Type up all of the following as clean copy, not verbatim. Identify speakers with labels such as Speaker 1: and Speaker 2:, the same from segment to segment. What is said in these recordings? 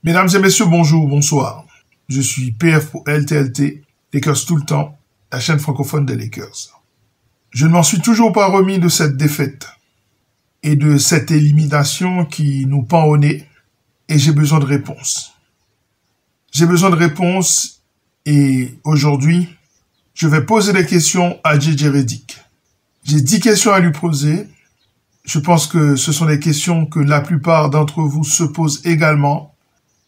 Speaker 1: Mesdames et messieurs, bonjour, bonsoir. Je suis PF pour LTLT, Lakers tout le temps, la chaîne francophone des Lakers. Je ne m'en suis toujours pas remis de cette défaite et de cette élimination qui nous pend au nez et j'ai besoin de réponses. J'ai besoin de réponses et aujourd'hui, je vais poser des questions à JJ Redick. J'ai 10 questions à lui poser. Je pense que ce sont des questions que la plupart d'entre vous se posent également.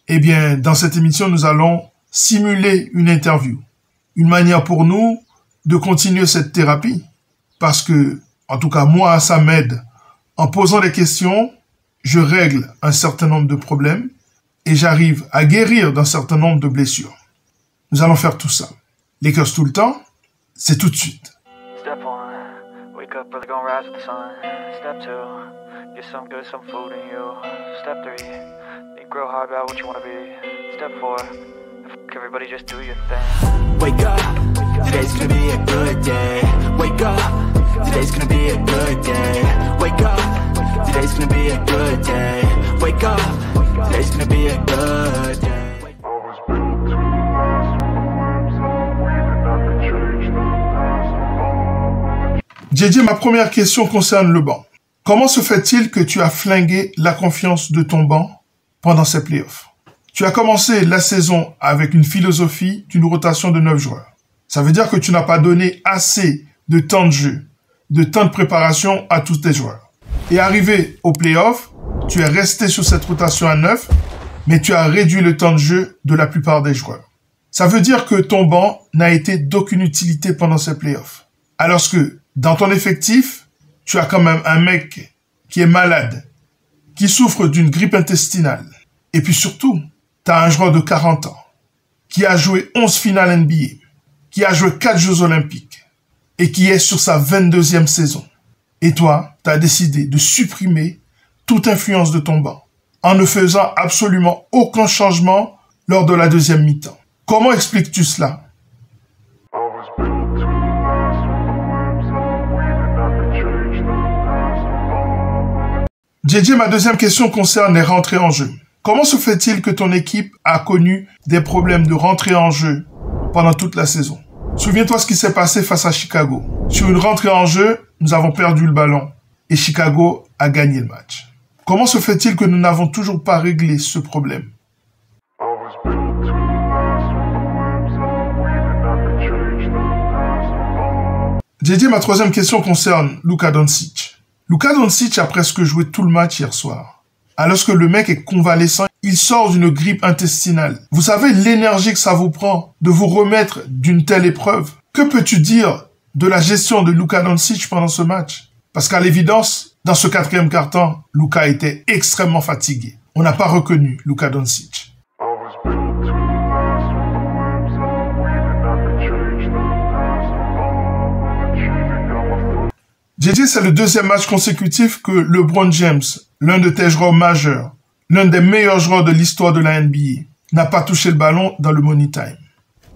Speaker 1: Eh bien, dans cette émission, nous allons simuler une interview. Une manière pour nous de continuer cette thérapie. Parce que, en tout cas, moi, ça m'aide. En posant des questions, je règle un certain nombre de problèmes et j'arrive à guérir d'un certain nombre de blessures. Nous allons faire tout ça. Lakers tout le temps, c'est tout de suite.
Speaker 2: Step 1, wake up early, gonna rise with the sun. Step 2, get some good, some food in you. Step 3, think real hard about what you wanna be. Step 4, fuck everybody, just do your thing.
Speaker 3: Wake up, today's gonna be a good day. Wake up, today's gonna be a good day. Wake up, today's gonna be a good day. Wake up, today's gonna be a good day.
Speaker 1: JJ, ma première question concerne le banc. Comment se fait-il que tu as flingué la confiance de ton banc pendant ces playoffs? Tu as commencé la saison avec une philosophie d'une rotation de 9 joueurs. Ça veut dire que tu n'as pas donné assez de temps de jeu, de temps de préparation à tous tes joueurs. Et arrivé aux playoffs, tu es resté sur cette rotation à 9, mais tu as réduit le temps de jeu de la plupart des joueurs. Ça veut dire que ton banc n'a été d'aucune utilité pendant ces playoffs. Alors que dans ton effectif, tu as quand même un mec qui est malade, qui souffre d'une grippe intestinale. Et puis surtout, tu as un joueur de 40 ans, qui a joué 11 finales NBA, qui a joué 4 Jeux Olympiques, et qui est sur sa 22e saison. Et toi, tu as décidé de supprimer toute influence de ton banc, en ne faisant absolument aucun changement lors de la deuxième mi-temps. Comment expliques-tu cela? JJ, ma deuxième question concerne les rentrées en jeu. Comment se fait-il que ton équipe a connu des problèmes de rentrée en jeu pendant toute la saison? Souviens-toi ce qui s'est passé face à Chicago. Sur une rentrée en jeu, nous avons perdu le ballon et Chicago a gagné le match. Comment se fait-il que nous n'avons toujours pas réglé ce problème? JJ, ma troisième question concerne Luka Doncic. Luka Doncic a presque joué tout le match hier soir. Alors que le mec est convalescent, il sort d'une grippe intestinale. Vous savez l'énergie que ça vous prend de vous remettre d'une telle épreuve? Que peux-tu dire de la gestion de Luka Doncic pendant ce match? Parce qu'à l'évidence, dans ce quatrième quart-temps, Luka était extrêmement fatigué. On n'a pas reconnu Luka Doncic. JJ, c'est le deuxième match consécutif que LeBron James, l'un de tes joueurs majeurs, l'un des meilleurs joueurs de l'histoire de la NBA, n'a pas touché le ballon dans le Money Time.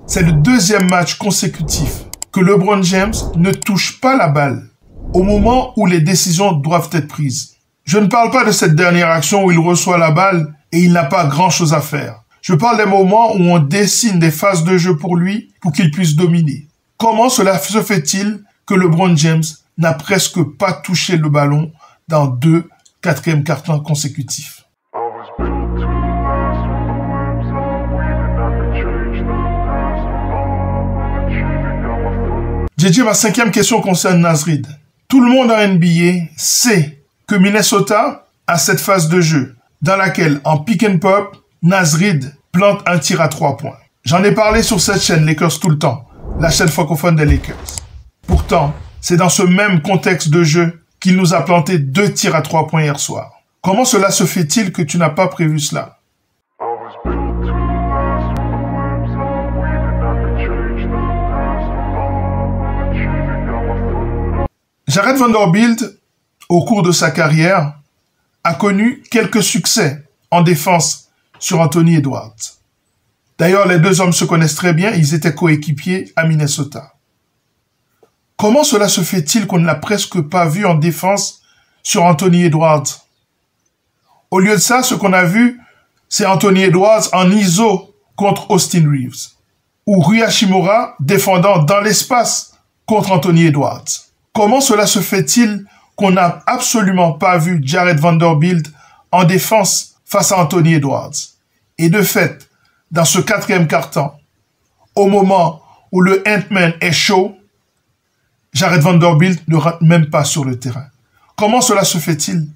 Speaker 1: C'est le deuxième match consécutif que LeBron James ne touche pas la balle au moment où les décisions doivent être prises. Je ne parle pas de cette dernière action où il reçoit la balle et il n'a pas grand-chose à faire. Je parle des moments où on dessine des phases de jeu pour lui pour qu'il puisse dominer. Comment cela se fait-il que LeBron James n'a presque pas touché le ballon dans 2 quatrièmes quart-temps consécutifs? JJ, ma cinquième question concerne Naz Reid. Tout le monde en NBA sait que Minnesota a cette phase de jeu dans laquelle, en pick and pop, Naz Reid plante un tir à 3 points. J'en ai parlé sur cette chaîne Lakers tout le temps, la chaîne francophone des Lakers. Pourtant, c'est dans ce même contexte de jeu qu'il nous a planté 2 tirs à 3 points hier soir. Comment cela se fait-il que tu n'as pas prévu cela? Jared Vanderbilt, au cours de sa carrière, a connu quelques succès en défense sur Anthony Edwards. D'ailleurs, les deux hommes se connaissent très bien, ils étaient coéquipiers à Minnesota. Comment cela se fait-il qu'on ne l'a presque pas vu en défense sur Anthony Edwards? Au lieu de ça, ce qu'on a vu, c'est Anthony Edwards en ISO contre Austin Reeves, ou Rui Hachimura défendant dans l'espace contre Anthony Edwards. Comment cela se fait-il qu'on n'a absolument pas vu Jared Vanderbilt en défense face à Anthony Edwards? Et de fait, dans ce quatrième quart-temps, au moment où le Ant-Man est chaud, Jared Vanderbilt ne rentre même pas sur le terrain. Comment cela se fait-il?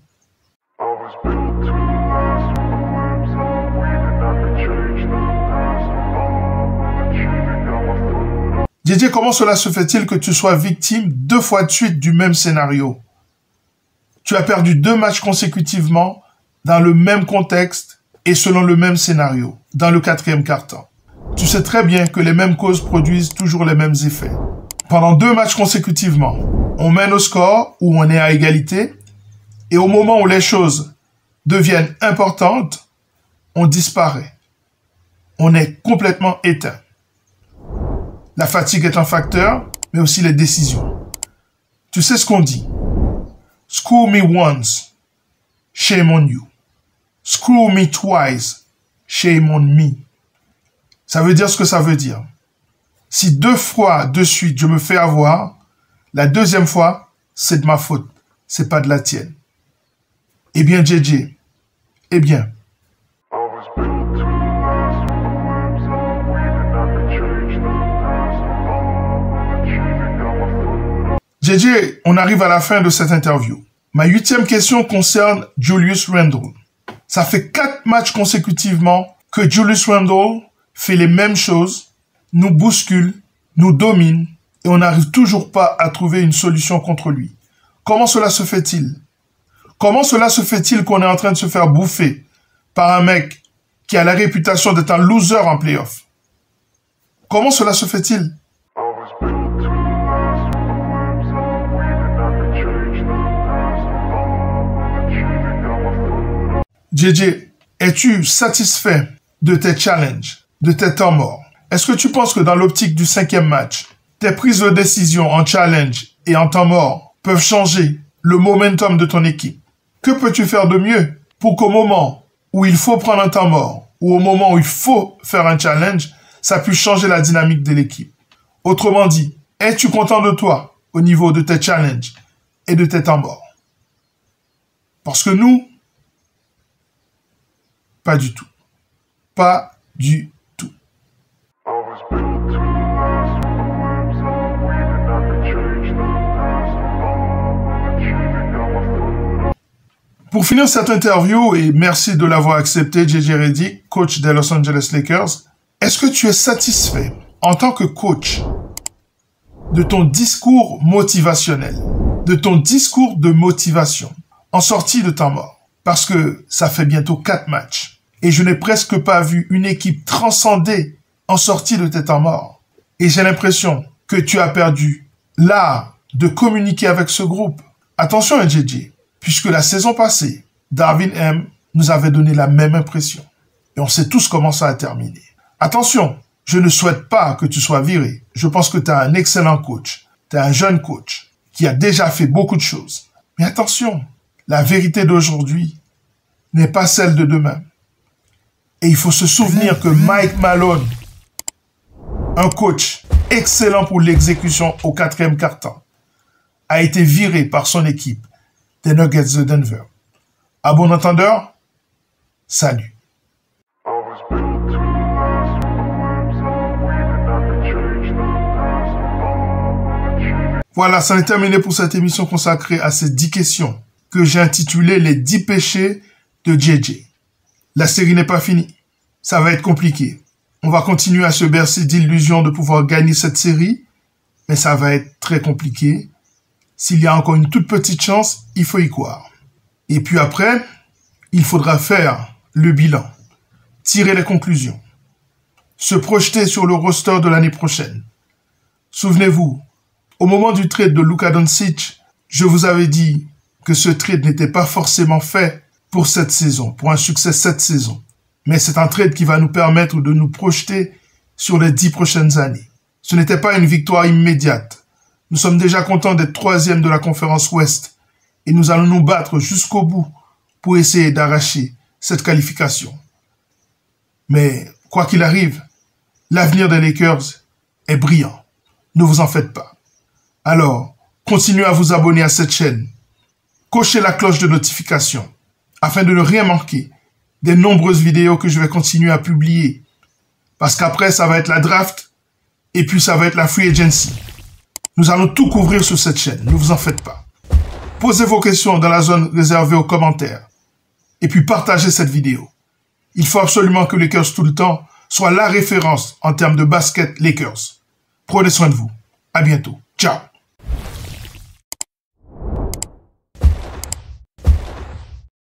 Speaker 1: JJ, comment cela se fait-il que tu sois victime 2 fois de suite du même scénario? Tu as perdu 2 matchs consécutivement dans le même contexte et selon le même scénario, dans le quatrième quart-temps. Tu sais très bien que les mêmes causes produisent toujours les mêmes effets. Pendant 2 matchs consécutivement, on mène au score où on est à égalité et au moment où les choses deviennent importantes, on disparaît. On est complètement éteint. La fatigue est un facteur, mais aussi les décisions. Tu sais ce qu'on dit? Screw me once, shame on you. Screw me twice, shame on me. Ça veut dire ce que ça veut dire. Si 2 fois de suite je me fais avoir, la 2e fois, c'est de ma faute. C'est pas de la tienne. Eh bien, JJ, eh bien. JJ, on arrive à la fin de cette interview. Ma 8e question concerne Julius Randle. Ça fait 4 matchs consécutivement que Julius Randle fait les mêmes choses, nous bouscule, nous domine, et on n'arrive toujours pas à trouver une solution contre lui. Comment cela se fait-il? Comment cela se fait-il qu'on est en train de se faire bouffer par un mec qui a la réputation d'être un loser en playoff? Comment cela se fait-il? JJ, es-tu satisfait de tes challenges, de tes temps morts? Est-ce que tu penses que dans l'optique du 5e match, tes prises de décision en challenge et en temps mort peuvent changer le momentum de ton équipe? Que peux-tu faire de mieux pour qu'au moment où il faut prendre un temps mort ou au moment où il faut faire un challenge, ça puisse changer la dynamique de l'équipe? Autrement dit, es-tu content de toi au niveau de tes challenges et de tes temps morts? Parce que nous, pas du tout. Pas du tout. Pour finir cette interview, et merci de l'avoir accepté, JJ Redick, coach des Los Angeles Lakers, est-ce que tu es satisfait en tant que coach de ton discours motivationnel, de ton discours de motivation en sortie de temps mort? Parce que ça fait bientôt 4 matchs. Et je n'ai presque pas vu une équipe transcender en sortie de tes temps morts. Et j'ai l'impression que tu as perdu l'art de communiquer avec ce groupe. Attention, JJ, puisque la saison passée, Darvin M nous avait donné la même impression. Et on sait tous comment ça a terminé. Attention, je ne souhaite pas que tu sois viré. Je pense que tu es un excellent coach. Tu es un jeune coach qui a déjà fait beaucoup de choses. Mais attention, la vérité d'aujourd'hui n'est pas celle de demain. Et il faut se souvenir que Mike Malone, un coach excellent pour l'exécution au 4e quart-temps, a été viré par son équipe des Nuggets de Denver. À bon entendeur, salut. Voilà, ça est terminé pour cette émission consacrée à ces 10 questions que j'ai intitulées les 10 péchés de JJ. La série n'est pas finie. Ça va être compliqué. On va continuer à se bercer d'illusions de pouvoir gagner cette série, mais ça va être très compliqué. S'il y a encore une toute petite chance, il faut y croire. Et puis après, il faudra faire le bilan, tirer les conclusions, se projeter sur le roster de l'année prochaine. Souvenez-vous, au moment du trade de Luka Doncic, je vous avais dit que ce trade n'était pas forcément fait pour cette saison, pour un succès cette saison. Mais c'est un trade qui va nous permettre de nous projeter sur les 10 prochaines années. Ce n'était pas une victoire immédiate, Nous sommes déjà contents d'être 3e de la conférence Ouest et nous allons nous battre jusqu'au bout pour essayer d'arracher cette qualification. Mais quoi qu'il arrive, l'avenir des Lakers est brillant. Ne vous en faites pas. Alors, continuez à vous abonner à cette chaîne. Cochez la cloche de notification afin de ne rien manquer des nombreuses vidéos que je vais continuer à publier. Parce qu'après, ça va être la draft et puis ça va être la free agency. Nous allons tout couvrir sur cette chaîne, ne vous en faites pas. Posez vos questions dans la zone réservée aux commentaires et puis partagez cette vidéo. Il faut absolument que Lakers tout le temps soit la référence en termes de basket Lakers. Prenez soin de vous. À bientôt. Ciao.